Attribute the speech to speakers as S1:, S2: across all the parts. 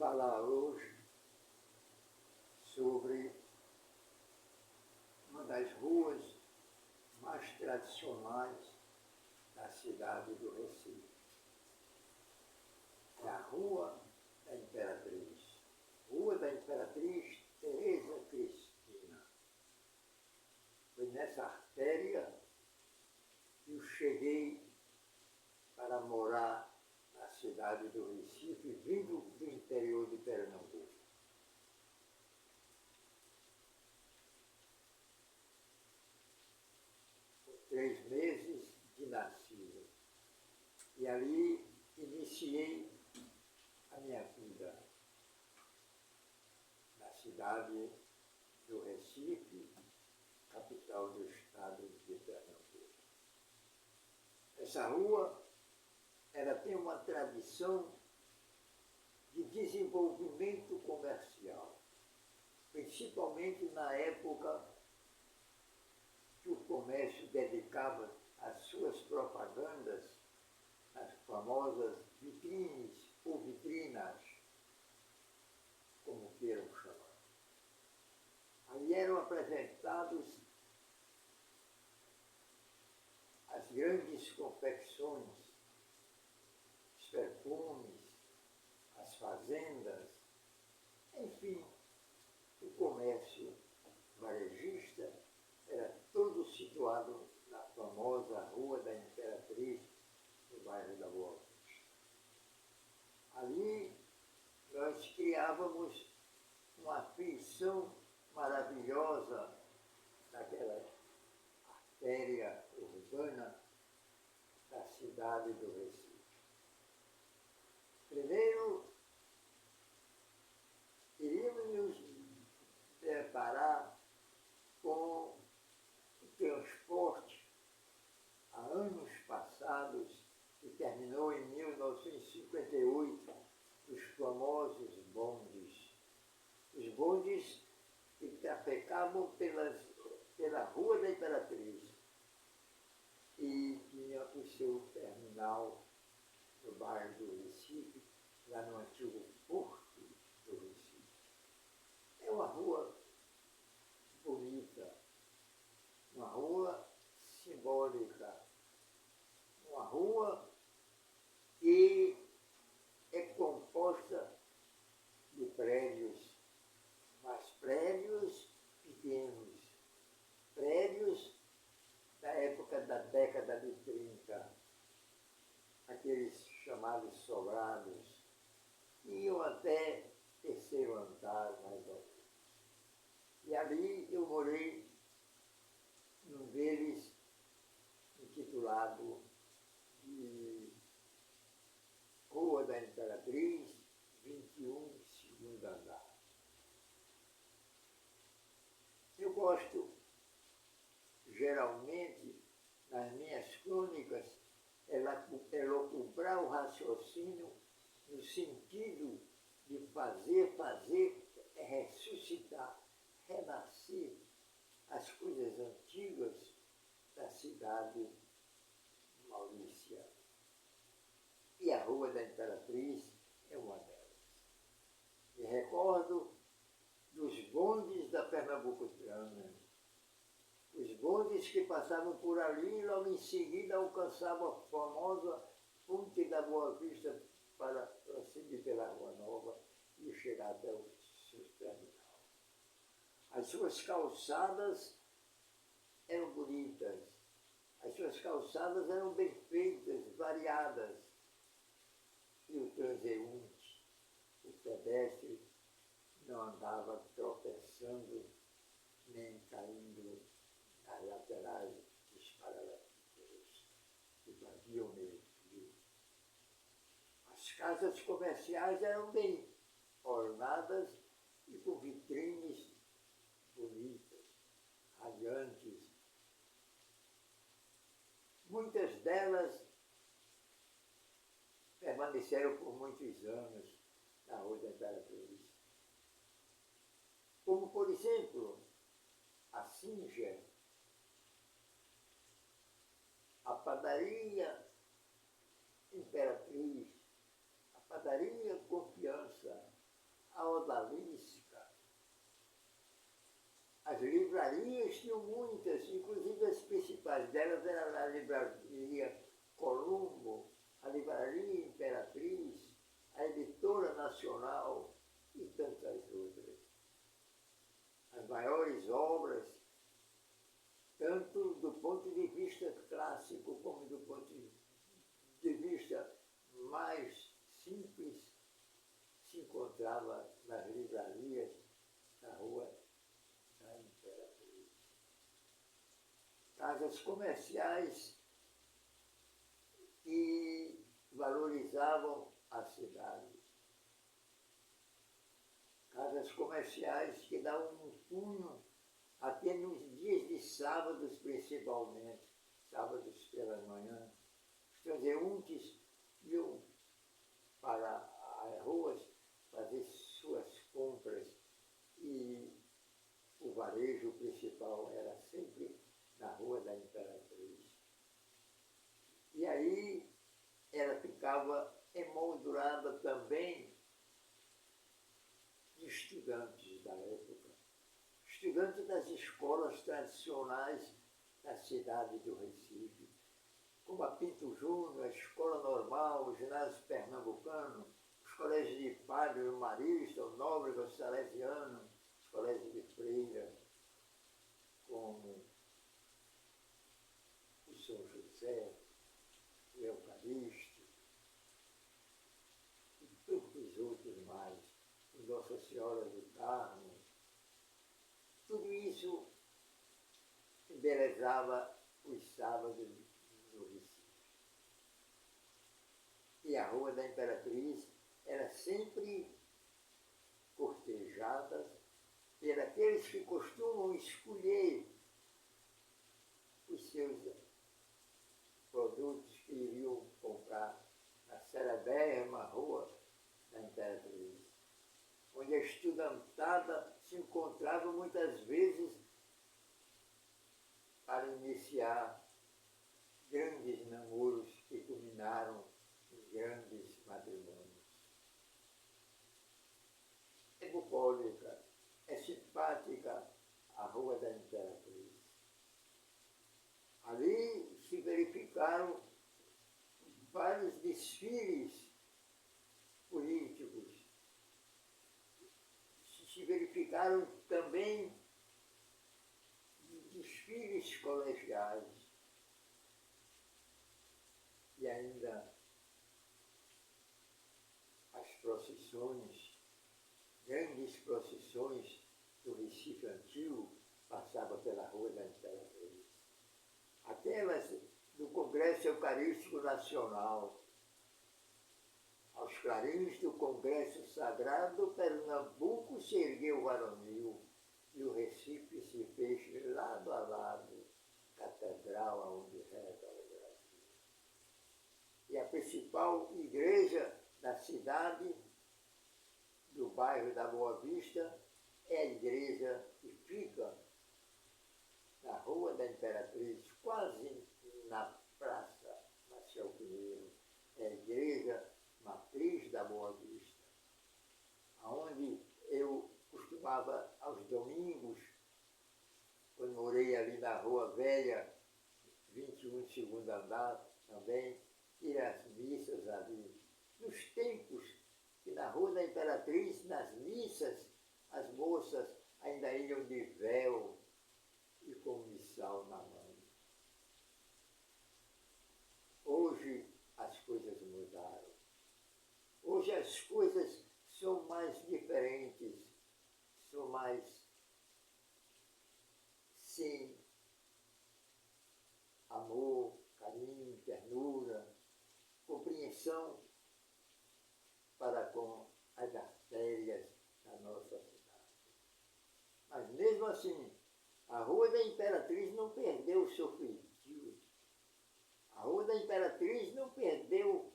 S1: falar hoje sobre uma das ruas mais tradicionais da cidade do Recife. É a Rua da Imperatriz. Rua da Imperatriz Teresa Cristina. Foi nessa artéria que eu cheguei para morar na cidade do Recife, vindo do interior de Pernambuco. Com 3 meses de nascido. E ali iniciei a minha vida na cidade do Recife, capital do estado de Pernambuco. Essa rua, ela tem uma tradição de desenvolvimento comercial, principalmente na época que o comércio dedicava as suas propagandas às famosas vitrines ou vitrinas, como queiram chamar. Ali eram apresentados as grandes confecções, os perfumes, as fazendas, enfim, o comércio varejista era todo situado na famosa Rua da Imperatriz, no bairro da Boa Vista. Ali nós criávamos uma afeição maravilhosa daquela artéria urbana da cidade do Recife. Primeiro, iríamos nos preparar com o transporte há anos passados, que terminou em 1958, os famosos bondes. Os bondes que trafecavam pela Rua da Imperatriz e tinha o seu terminal no bairro do Recife, lá no antigo Porto do Recife. É uma rua bonita, uma rua simbólica, uma rua que é composta de prédios, mas prédios pequenos, prédios da época da década de 30, aqueles chamados sobrados, que iam até terceiro andar, mais ou menos. E ali eu morei num deles intitulado de Rua da Imperatriz, 21, segundo andar. Eu gosto, geralmente, nas minhas crônicas, elocubrar o raciocínio no sentido de fazer, ressuscitar, renascer as coisas antigas da cidade mauriciana. E a Rua da Imperatriz é uma delas. Me recordo dos bondes da Pernambuco-Trana, os bondes que passavam por ali e logo em seguida alcançavam a famosa Ponte da Boa Vista para seguir pela Rua Nova e chegar até o seu terminal. As suas calçadas eram bonitas, as suas calçadas eram bem feitas, variadas, e o transeunte, o pedestre, não andava tropeçando nem caindo nas laterais dos paralelepípedos que baviam meio fio. As casas comerciais eram bem ornadas e com vitrines bonitas, radiantes. Muitas delas permaneceram por muitos anos na Rua da Imperatriz. Como, por exemplo, a Singer, a Padaria Imperatriz, a Padaria Confiança, existiam muitas, inclusive as principais delas eram a livraria Colombo, a livraria Imperatriz, a editora Nacional e tantas outras. As maiores obras, tanto do ponto de vista clássico como do ponto de vista mais simples, se encontrava nas livrarias da Rua da Imperatriz. Casas comerciais que valorizavam a cidade. Casas comerciais que davam um punho até nos dias de sábados, principalmente, sábados pela manhã. Os transeuntes iam para as ruas fazer suas compras e o varejo principal era sempre na Rua da Imperatriz. E aí ela ficava emoldurada também de estudantes da época, estudantes das escolas tradicionais da cidade do Recife, como a Pinto Júnior, a Escola Normal, o Ginásio Pernambucano, os colégios de Padre, o Marista, o Nóbrega, o Salesiano, os colégios de Freira, como o São José, o Eucarístico, e tantos outros mais, o Nossa Senhora do Carmo. Tudo isso embelezava os sábados no Recife. E a Rua da Imperatriz era sempre cortejada por aqueles que costumam escolher os seus produtos que iriam comprar na celebérrima Rua da Imperatriz, onde a estudantada se encontrava muitas vezes para iniciar grandes namoros que culminaram em grandes matrimônios. É bucólica, é simpática a Rua da Imperatriz. Ali se verificaram vários desfiles políticos. Se verificaram também desfiles colegiais. E ainda as procissões, grandes procissões do Recife Antigo, passavam pela Rua da Imperatriz. Aquelas do Congresso Eucarístico Nacional, aos clarins do Congresso Sagrado, Pernambuco se ergueu varonil e o Recife se fez lado a lado, catedral aonde reza o Brasil. E a principal igreja da cidade, do bairro da Boa Vista, é a igreja que fica na Rua da Imperatriz, quase na Praça Marcial Pinheiro. É a igreja matriz da Boa Vista, onde eu costumava, aos domingos, quando morei ali na Rua Velha, 21, segundo andar, também, ir às missas ali. Nos tempos que na Rua da Imperatriz, nas missas, as moças ainda iam de véu e com missal na mão. Hoje as coisas mudaram. Hoje as coisas são mais diferentes, são mais sem amor, carinho, ternura, compreensão para com as artérias da nossa cidade. Mas mesmo assim, a Rua da Imperatriz não perdeu o seu feitio. A Rua da Imperatriz não perdeu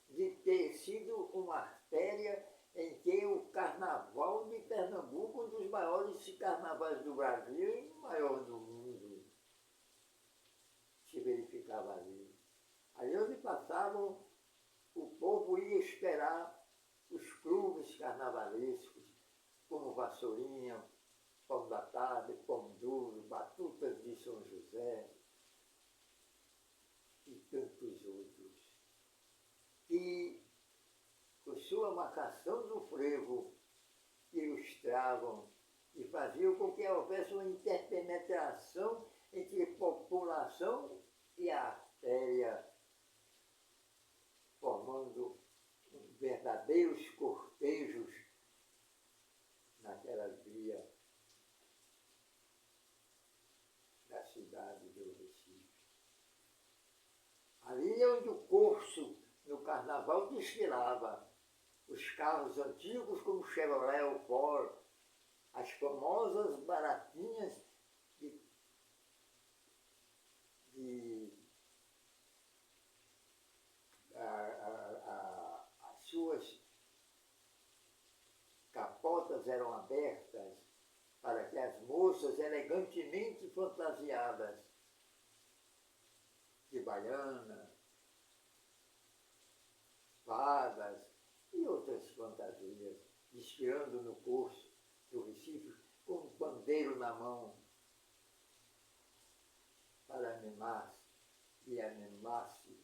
S1: de ter sido uma artéria em que o Carnaval de Pernambuco, um dos maiores carnavais do Brasil e o maior do mundo, se verificava ali. Ali onde passavam, o povo ia esperar os clubes carnavalescos, como Vassourinha, Pão da Tarde, Pão Duro, Batutas de São José e tantos outros, que, com sua marcação do frevo, ilustravam e faziam com que houvesse uma interpenetração entre população e artéria, formando verdadeiros cortejos naquela via da cidade do Recife. Ali é onde o curso no carnaval desfilava. Os carros antigos como Chevrolet ou Ford, as famosas baratinhas as suas capotas eram abertas para que as moças elegantemente fantasiadas de baiana, fadas e outras fantasias, desfilando no curso do Recife com um pandeiro na mão para animar-se e animar-se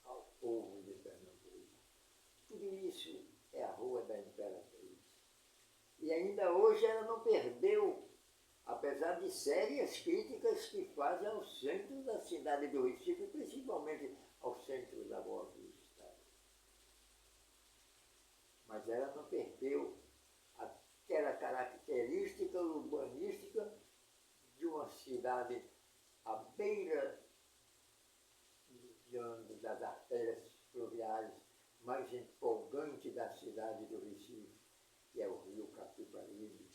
S1: ao povo de Pernambuco. Tudo isso é a Rua da Imperatriz. E ainda hoje ela não perdeu, apesar de sérias críticas que fazem ao centro da cidade do Recife, principalmente ao centro da Boa Vista. Mas ela não perdeu aquela característica urbanística de uma cidade à beira das artérias fluviais mais empolgante da cidade do Recife, que é o rio Capibaribe,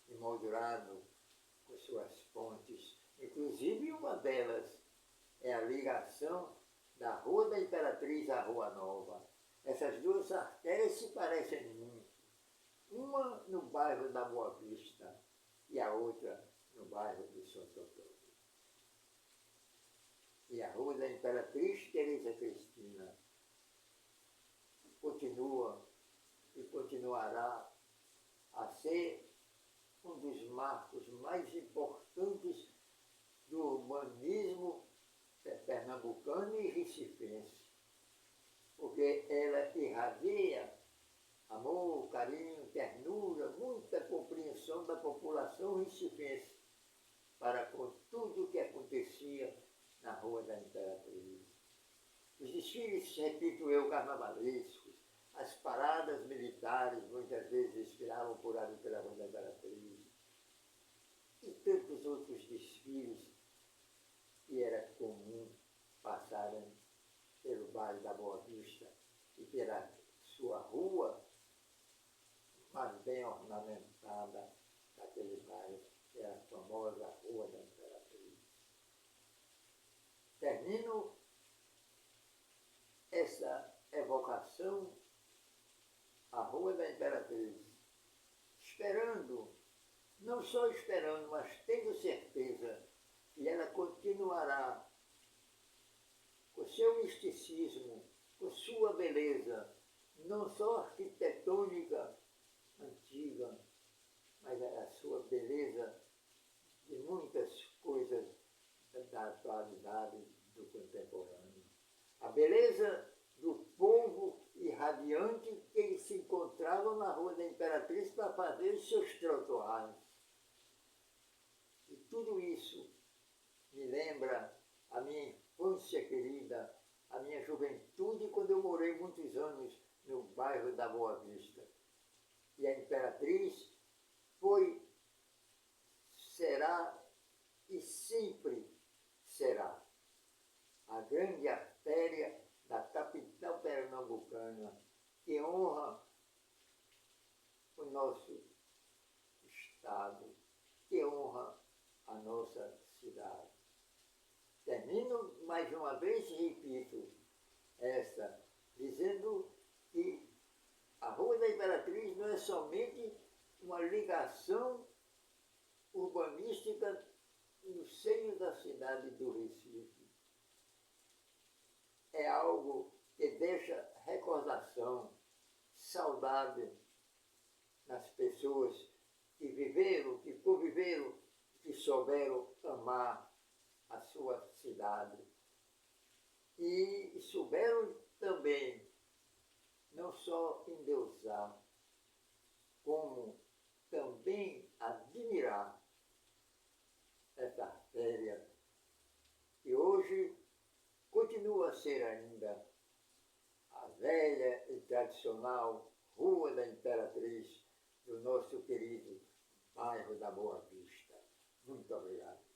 S1: emoldurado com suas pontes. Inclusive uma delas é a ligação da Rua da Imperatriz à Rua Nova. Essas duas artérias se parecem muito. Uma no bairro da Boa Vista e a outra no bairro de Santo Antônio. E a Rua da Imperatriz Teresa Cristina continua e continuará a ser um dos marcos mais importantes do urbanismo pernambucano e recifense, porque ela irradia amor, carinho, ternura, muita compreensão da população recifense para com tudo o que acontecia na Rua da Imperatriz. Os desfiles, repito eu, carnavalescos, as paradas militares muitas vezes desfilavam por ali pela Rua da Imperatriz, e tantos outros desfiles que era comum passarem pelo bairro da Boa Vista e pela sua rua mais bem ornamentada daquele bairro, que é a famosa Rua da Imperatriz. Termino essa evocação à Rua da Imperatriz, esperando, não só esperando, mas tendo certeza que ela continuará com seu misticismo, com sua beleza, não só arquitetônica antiga, mas a sua beleza de muitas coisas da atualidade do contemporâneo. A beleza do povo irradiante que se encontrava na Rua da Imperatriz para fazer os seus trotuares. E tudo isso me lembra a minha infância querida, a minha juventude, quando eu morei muitos anos no bairro da Boa Vista. E a Imperatriz foi, será e sempre será a grande artéria da capital pernambucana, que honra o nosso estado, que honra a nossa cidade. Termino mais uma vez e repito esta, dizendo que a Rua da Imperatriz não é somente uma ligação urbanística no seio da cidade do Recife. É algo que deixa recordação, saudade nas pessoas que viveram, que conviveram, que souberam amar a sua cidade. E souberam também não só endeusar, como também admirar essa artéria que hoje continua a ser ainda a velha e tradicional Rua da Imperatriz do nosso querido bairro da Boa Vista. Muito obrigado.